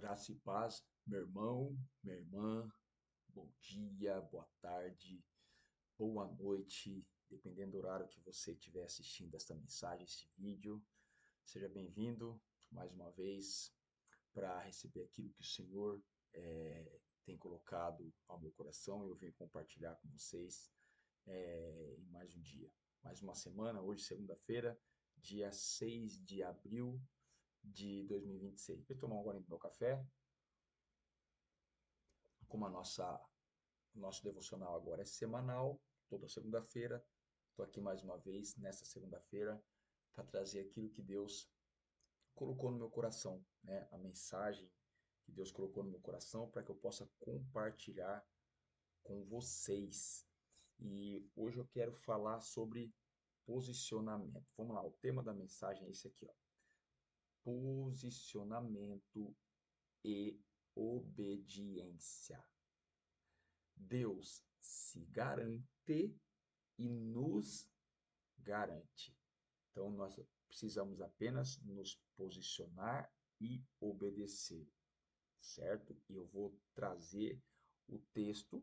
Graça e paz, meu irmão, minha irmã, bom dia, boa tarde, boa noite, dependendo do horário que você estiver assistindo esta mensagem, este vídeo. Seja bem-vindo mais uma vez para receber aquilo que o Senhor tem colocado ao meu coração e eu venho compartilhar com vocês em mais um dia, mais uma semana, hoje segunda-feira, dia 6 de abril de 2026. Vou tomar um golinho do meu café, como o nosso devocional agora é semanal, toda segunda-feira. Estou aqui mais uma vez, nessa segunda-feira, para trazer aquilo que Deus colocou no meu coração, né? A mensagem que Deus colocou no meu coração para que eu possa compartilhar com vocês. E hoje eu quero falar sobre posicionamento. Vamos lá, o tema da mensagem é esse aqui, ó. Posicionamento e obediência. Deus se garante e nos garante. Então, nós precisamos apenas nos posicionar e obedecer, certo? E eu vou trazer o texto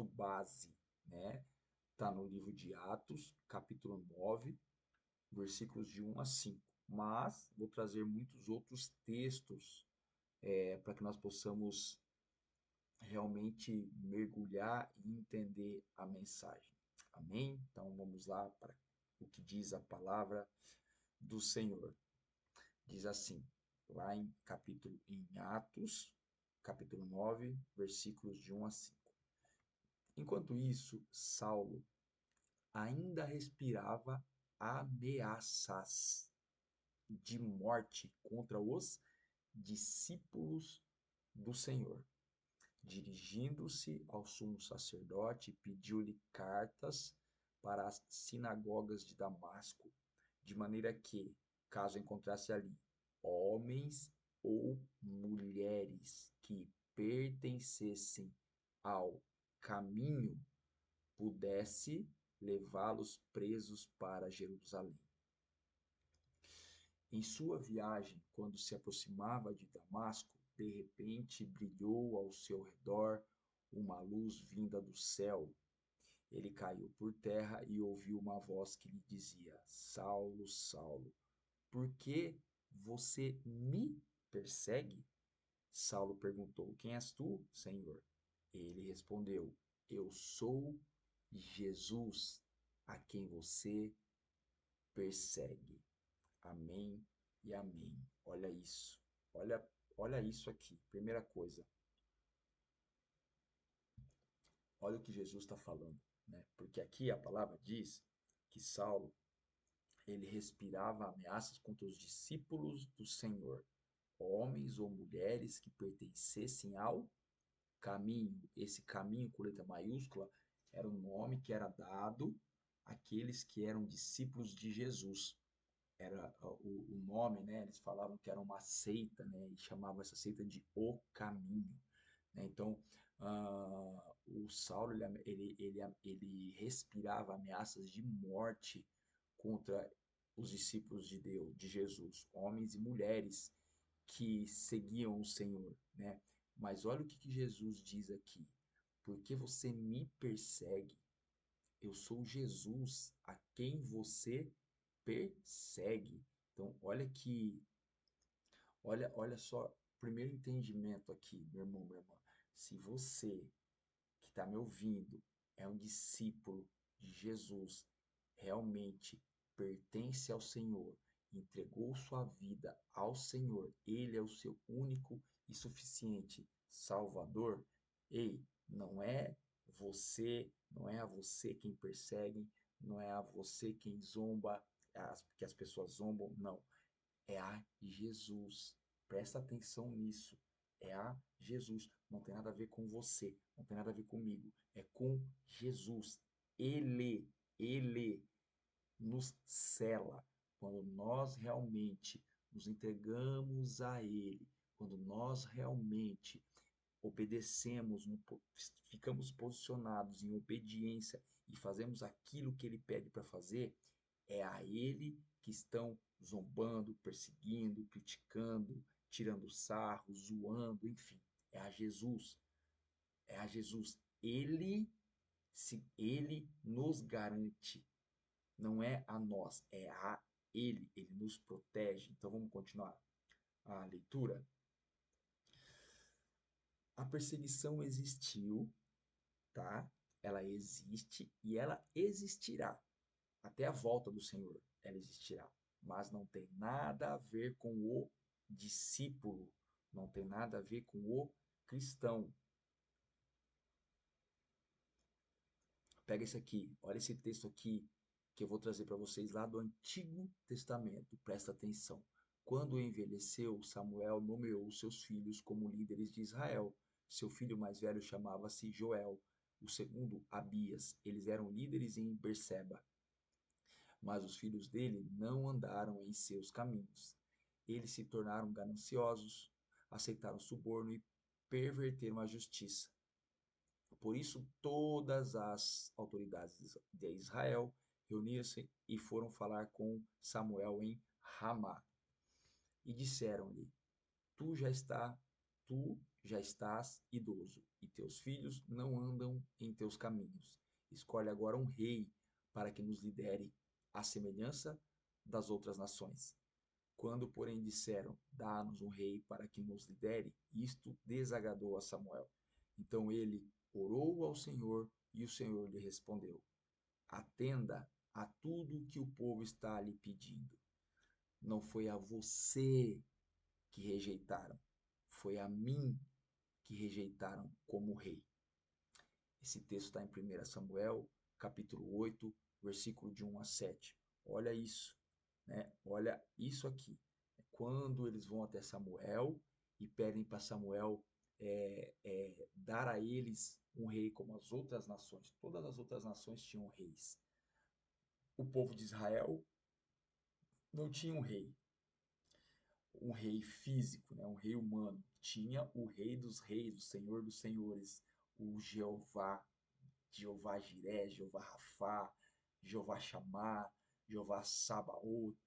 base, né? Está no livro de Atos, capítulo 9, versículos de 1 a 5. Mas vou trazer muitos outros textos para que nós possamos realmente mergulhar e entender a mensagem. Amém? Então vamos lá para o que diz a palavra do Senhor. Diz assim, lá em Atos, capítulo 9, versículos de 1 a 5. Enquanto isso, Saulo ainda respirava ameaças de morte contra os discípulos do Senhor. Dirigindo-se ao sumo sacerdote, pediu-lhe cartas para as sinagogas de Damasco, de maneira que, caso encontrasse ali homens ou mulheres que pertencessem ao caminho, pudesse levá-los presos para Jerusalém. Em sua viagem, quando se aproximava de Damasco, de repente brilhou ao seu redor uma luz vinda do céu. Ele caiu por terra e ouviu uma voz que lhe dizia: Saulo, Saulo, por que você me persegue? Saulo perguntou: Quem és tu, Senhor? Ele respondeu: Eu sou Jesus, a quem você persegue. Amém e amém. Olha isso. Olha, olha isso aqui. Primeira coisa, olha o que Jesus está falando, né? Porque aqui a palavra diz que Saulo, ele respirava ameaças contra os discípulos do Senhor, homens ou mulheres que pertencessem ao caminho. Esse caminho com letra maiúscula era o nome que era dado àqueles que eram discípulos de Jesus. Era o nome, né? Eles falavam que era uma seita, né? E chamavam essa seita de O Caminho, né? Então, o Saulo ele respirava ameaças de morte contra os discípulos de Deus, de Jesus, homens e mulheres que seguiam o Senhor, né? Mas olha o que Jesus diz aqui: porque você me persegue, eu sou Jesus a quem você persegue. Então, olha só, primeiro entendimento aqui, meu irmão, minha irmã. Se você que está me ouvindo é um discípulo de Jesus, realmente pertence ao Senhor, entregou sua vida ao Senhor, Ele é o seu único e suficiente Salvador, ei, não é a você quem persegue, não é a você quem zomba, que as pessoas zombam, não é a Jesus. Presta atenção nisso. É a Jesus. Não tem nada a ver com você. Não tem nada a ver comigo. É com Jesus. Ele nos cela. Quando nós realmente nos entregamos a Ele, quando nós realmente obedecemos, ficamos posicionados em obediência e fazemos aquilo que Ele pede para fazer, é a Ele que estão zombando, perseguindo, criticando, tirando sarro, zoando, enfim. É a Jesus. É a Jesus. Ele nos garante. Não é a nós, é a ele. Ele nos protege. Então vamos continuar a leitura. A perseguição existiu, tá? Ela existe e ela existirá. Até a volta do Senhor, ela existirá. Mas não tem nada a ver com o discípulo, não tem nada a ver com o cristão. Pega esse aqui, olha esse texto aqui que eu vou trazer para vocês lá do Antigo Testamento. Presta atenção. Quando envelheceu, Samuel nomeou seus filhos como líderes de Israel. Seu filho mais velho chamava-se Joel, o segundo Abias. Eles eram líderes em Berseba. Mas os filhos dele não andaram em seus caminhos. Eles se tornaram gananciosos, aceitaram suborno e perverteram a justiça. Por isso, todas as autoridades de Israel reuniram-se e foram falar com Samuel em Ramá. E disseram-lhe: Tu já está, tu já estás idoso, e teus filhos não andam em teus caminhos. Escolhe agora um rei para que nos lidere, à semelhança das outras nações. Quando, porém, disseram: Dá-nos um rei para que nos lidere, isto desagradou a Samuel. Então ele orou ao Senhor e o Senhor lhe respondeu: Atenda a tudo o que o povo está lhe pedindo. Não foi a você que rejeitaram, foi a mim que rejeitaram como rei. Esse texto está em 1 Samuel, capítulo 8, versículo de 1 a 7. Olha isso, né? Olha isso aqui. Quando eles vão até Samuel e pedem para Samuel dar a eles um rei como as outras nações. Todas as outras nações tinham reis. O povo de Israel não tinha um rei físico, né? Um rei humano. Tinha o rei dos reis, o senhor dos senhores, o Jeová, Jeová Jiré, Jeová Rafá, Jeová Chamar, Jeová Sabaoth.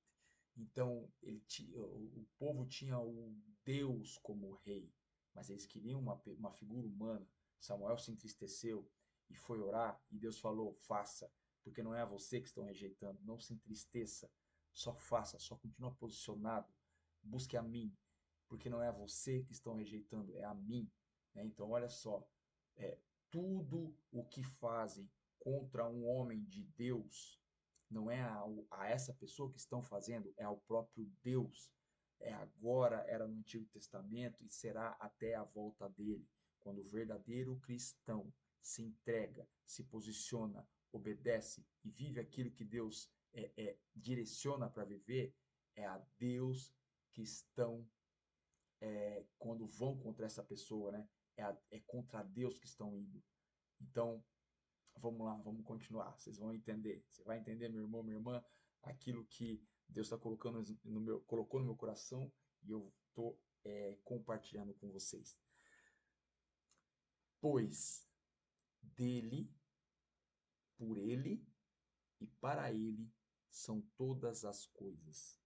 Então, o povo tinha o Deus como rei, mas eles queriam uma figura humana. Samuel se entristeceu e foi orar, e Deus falou: faça, porque não é a você que estão rejeitando, não se entristeça, só faça, só continua posicionado, busque a mim, porque não é a você que estão rejeitando, é a mim. Né? Então, olha só, é, tudo o que fazem contra um homem de Deus não é a essa pessoa que estão fazendo, é ao próprio Deus. É agora, era no Antigo Testamento e será até a volta dele, quando o verdadeiro cristão se entrega, se posiciona, obedece e vive aquilo que Deus direciona para viver, é a Deus que estão, quando vão contra essa pessoa, né? É contra Deus que estão indo. Então, vamos lá, vamos continuar. Vocês vão entender. Você vai entender, meu irmão, minha irmã, aquilo que Deus está colocou no meu coração e eu estou compartilhando com vocês. Pois dele, por ele e para ele são todas as coisas.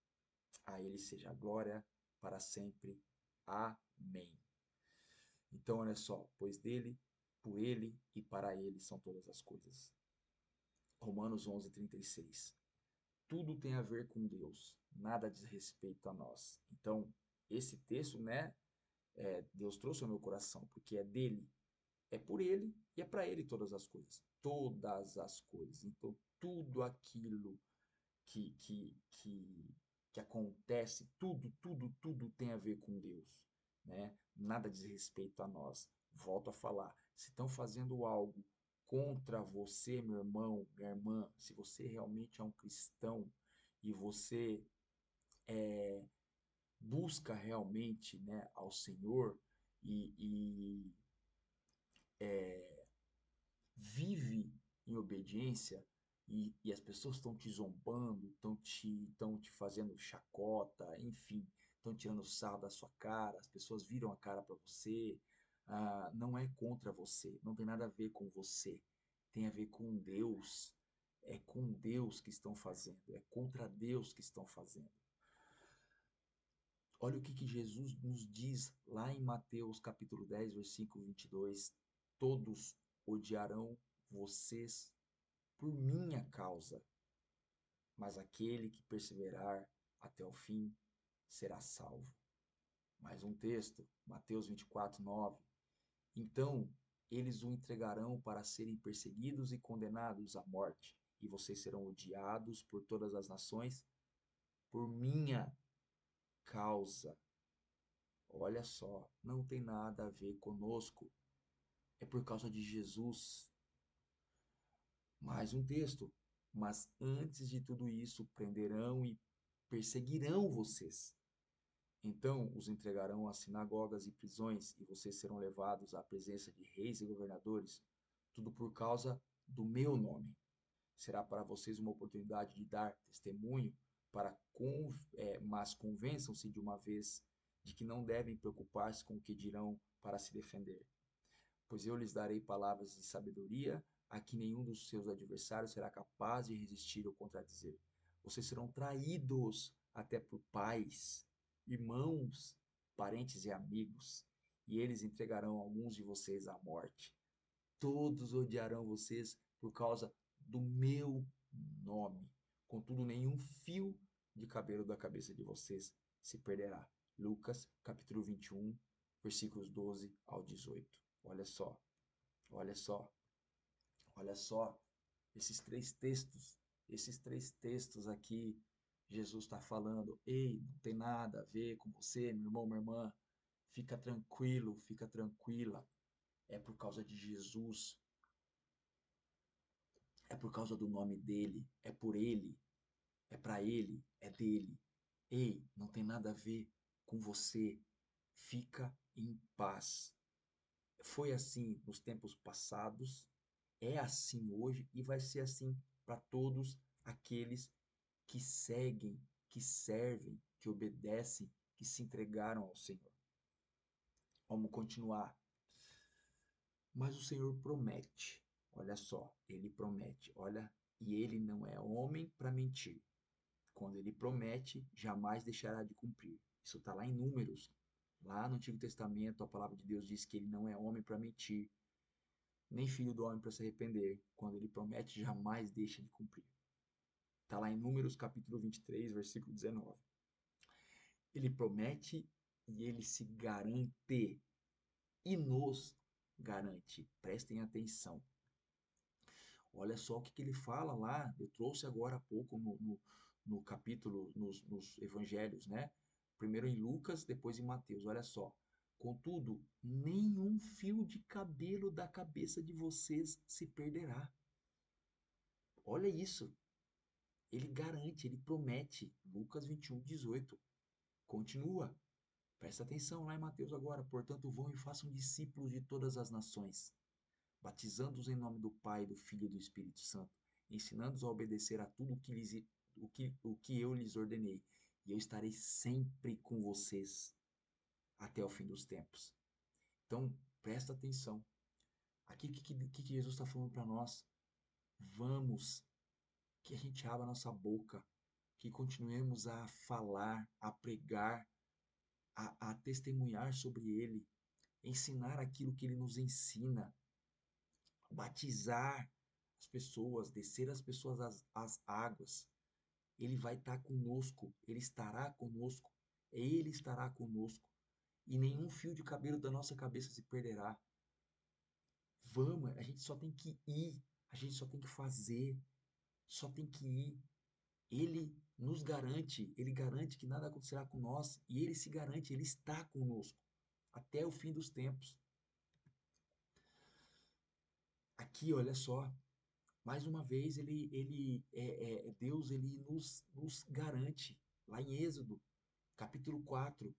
A ele seja a glória para sempre. Amém. Então, olha só, pois dele, por ele e para ele são todas as coisas. Romanos 11:36. Tudo tem a ver com Deus, nada diz respeito a nós. Então, esse texto, né, Deus trouxe ao meu coração, porque é dele, é por ele e é para ele todas as coisas. Todas as coisas. Então, tudo aquilo que, que, que, que acontece, tudo tem a ver com Deus, né? Nada diz respeito a nós. Volto a falar, se estão fazendo algo contra você, meu irmão, minha irmã, se você realmente é um cristão e você busca realmente, né, ao Senhor e vive em obediência e as pessoas estão te zombando, estão te fazendo chacota, enfim, estão tirando sarro da sua cara, as pessoas viram a cara para você, não é contra você, não tem nada a ver com você, tem a ver com Deus, é com Deus que estão fazendo, é contra Deus que estão fazendo. Olha o que Jesus nos diz lá em Mateus capítulo 10, versículo 22. Todos odiarão vocês por minha causa, mas aquele que perseverar até o fim será salvo. Mais um texto, Mateus 24, 9. Então eles o entregarão para serem perseguidos e condenados à morte, e vocês serão odiados por todas as nações por minha causa. Olha só, não tem nada a ver conosco, é por causa de Jesus. Mais um texto. Mas antes de tudo isso, prenderão e perseguirão vocês. Então os entregarão às sinagogas e prisões, e vocês serão levados à presença de reis e governadores, tudo por causa do meu nome. Será para vocês uma oportunidade de dar testemunho, mas convençam-se de uma vez de que não devem preocupar-se com o que dirão para se defender. Pois eu lhes darei palavras de sabedoria, a que nenhum dos seus adversários será capaz de resistir ou contradizer. Vocês serão traídos até por pais, irmãos, parentes e amigos, e eles entregarão alguns de vocês à morte. Todos odiarão vocês por causa do meu nome. Contudo, nenhum fio de cabelo da cabeça de vocês se perderá. Lucas, capítulo 21, versículos 12 ao 18. Olha só, olha só, olha só. Esses três textos aqui, Jesus está falando: ei, não tem nada a ver com você, meu irmão, minha irmã. Fica tranquilo, fica tranquila. É por causa de Jesus, é por causa do nome dele, é por ele, é para ele, é dele. Ei, não tem nada a ver com você. Fica em paz. Foi assim nos tempos passados, é assim hoje e vai ser assim para todos aqueles que seguem, que servem, que obedecem, que se entregaram ao Senhor. Vamos continuar. Mas o Senhor promete, olha só, ele promete, olha, e ele não é homem para mentir. Quando ele promete, jamais deixará de cumprir. Isso está lá em Números. Lá no Antigo Testamento, a palavra de Deus diz que ele não é homem para mentir, nem filho do homem para se arrepender. Quando ele promete, jamais deixa de cumprir. Está lá em Números capítulo 23, versículo 19. Ele promete e ele se garante e nos garante. Prestem atenção. Olha só o que ele fala lá. Eu trouxe agora há pouco no capítulo, nos evangelhos, né? Primeiro em Lucas, depois em Mateus. Olha só. Contudo, nenhum fio de cabelo da cabeça de vocês se perderá. Olha isso. Ele garante, ele promete. Lucas 21, 18. Continua. Presta atenção lá em Mateus agora. Portanto, vão e façam discípulos de todas as nações, batizando-os em nome do Pai, do Filho e do Espírito Santo, ensinando-os a obedecer a tudo o que eu lhes ordenei. E eu estarei sempre com vocês até o fim dos tempos. Então, presta atenção. Aqui, o que Jesus está falando para nós? Vamos, que a gente abra a nossa boca, que continuemos a falar, a pregar, a testemunhar sobre Ele, ensinar aquilo que Ele nos ensina, batizar as pessoas, descer as pessoas às águas. Ele vai estar conosco, Ele estará conosco, Ele estará conosco, e nenhum fio de cabelo da nossa cabeça se perderá. Vamos, a gente só tem que ir, a gente só tem que fazer, só tem que ir. Ele garante que nada acontecerá com nós, e ele se garante, ele está conosco até o fim dos tempos. Aqui, olha só, mais uma vez, Deus, ele nos garante, lá em Êxodo, capítulo 4,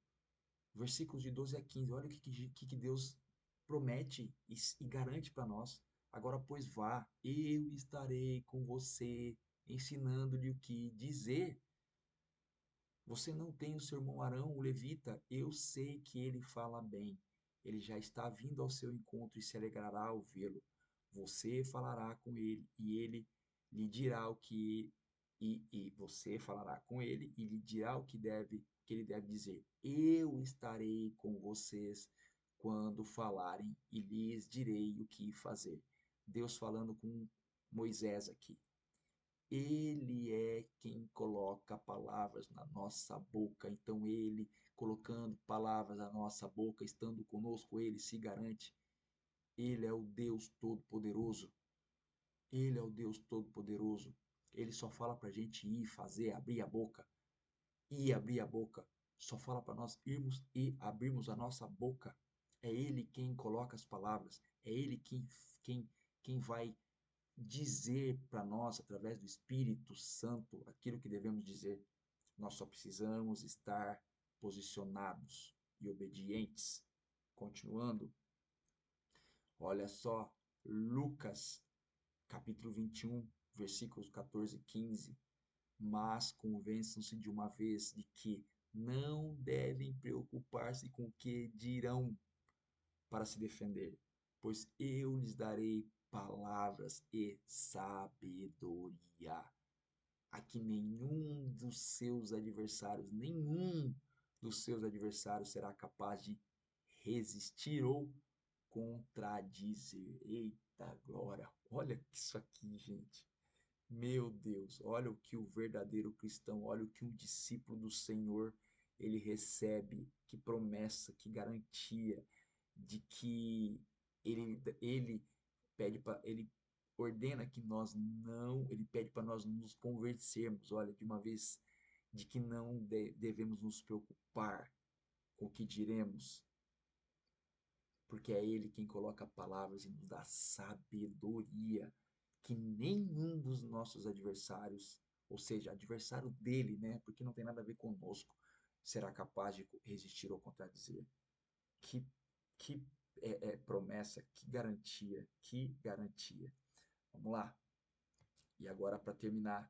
versículos de 12 a 15. Olha o que Deus promete e garante para nós. Agora, pois vá, eu estarei com você, ensinando-lhe o que dizer. Você não tem o seu irmão Arão, o levita? Eu sei que ele fala bem. Ele já está vindo ao seu encontro e se alegrará ao vê-lo. Você falará com ele e ele lhe dirá o que E você falará com ele e lhe dirá que ele deve dizer. Eu estarei com vocês quando falarem e lhes direi o que fazer. Deus falando com Moisés aqui. Ele é quem coloca palavras na nossa boca. Então, ele colocando palavras na nossa boca, estando conosco, ele se garante. Ele é o Deus Todo-Poderoso. Ele é o Deus Todo-Poderoso. Ele só fala para a gente ir, fazer, abrir a boca. Ir, abrir a boca. Só fala para nós irmos e abrirmos a nossa boca. É Ele quem coloca as palavras. É Ele quem vai dizer para nós, através do Espírito Santo, aquilo que devemos dizer. Nós só precisamos estar posicionados e obedientes. Continuando, olha só, Lucas, capítulo 21, versículos 14 e 15. Mas convençam-se de uma vez de que não devem preocupar-se com o que dirão para se defender, pois eu lhes darei palavras e sabedoria a que nenhum dos seus adversários será capaz de resistir ou contradizer. Eita glória! Olha isso aqui, gente. Meu Deus, olha o que o verdadeiro cristão, olha o que um discípulo do Senhor ele recebe, que promessa, que garantia de que ele ele ordena que nós não, ele pede para nós nos convertermos, olha, de uma vez, de que não devemos nos preocupar com o que diremos, porque é Ele quem coloca palavras e nos dá sabedoria que nenhum dos nossos adversários, ou seja, adversário dele, né? Porque não tem nada a ver conosco, será capaz de resistir ou contradizer. Que, que promessa, que garantia, que garantia. Vamos lá. E agora, para terminar,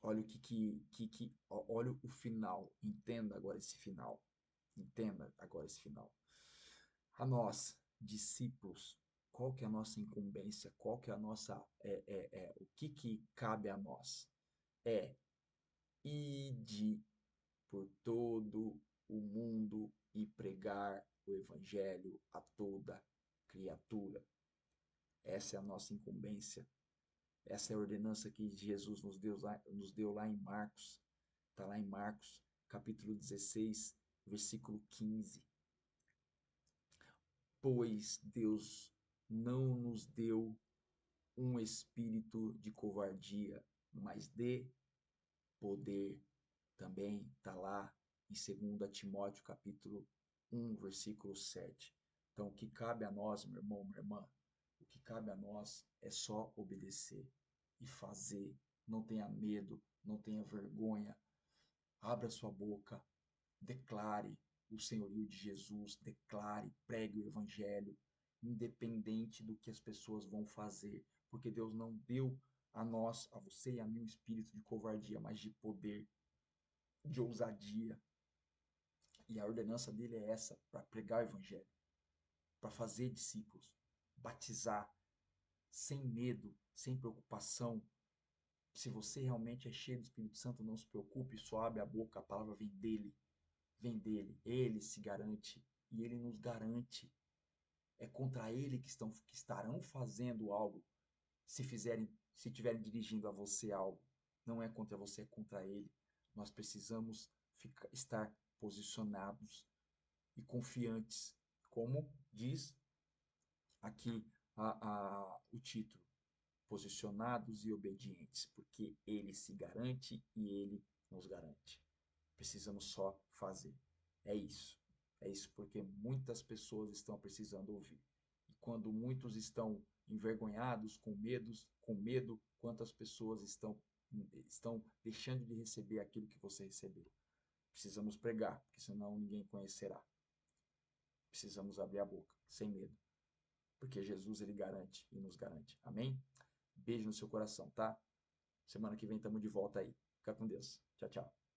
olha olha o final. Entenda agora esse final. Entenda agora esse final. A nós, discípulos, qual que é a nossa incumbência? Qual que é a nossa, o que cabe a nós? É ide por todo o mundo e pregar o evangelho a toda criatura. Essa é a nossa incumbência. Essa é a ordenança que Jesus nos deu lá em Marcos. Está lá em Marcos, capítulo 16, versículo 15. Pois Deus não nos deu um espírito de covardia, mas de poder. Também está lá em 2 Timóteo, capítulo 1, versículo 7. Então, o que cabe a nós, meu irmão, minha irmã, o que cabe a nós é só obedecer e fazer. Não tenha medo, não tenha vergonha. Abra sua boca, declare o senhorio de Jesus, declare, pregue o evangelho, independente do que as pessoas vão fazer, porque Deus não deu a nós, a você e a mim, um espírito de covardia, mas de poder, de ousadia. E a ordenança dele é essa, para pregar o evangelho, para fazer discípulos, batizar, sem medo, sem preocupação. Se você realmente é cheio do Espírito Santo, não se preocupe, só abre a boca, a palavra vem dele, ele se garante e ele nos garante. É contra ele que estarão fazendo algo, se estiverem dirigindo a você algo. Não é contra você, é contra ele. Nós precisamos estar posicionados e confiantes, como diz aqui o título, posicionados e obedientes, porque ele se garante e ele nos garante. Precisamos só fazer. É isso. É isso porque muitas pessoas estão precisando ouvir. E quando muitos estão envergonhados, com medo, quantas pessoas estão deixando de receber aquilo que você recebeu. Precisamos pregar, porque senão ninguém conhecerá. Precisamos abrir a boca, sem medo, porque Jesus ele garante e nos garante. Amém? Beijo no seu coração, tá? Semana que vem estamos de volta aí. Fica com Deus. Tchau, tchau.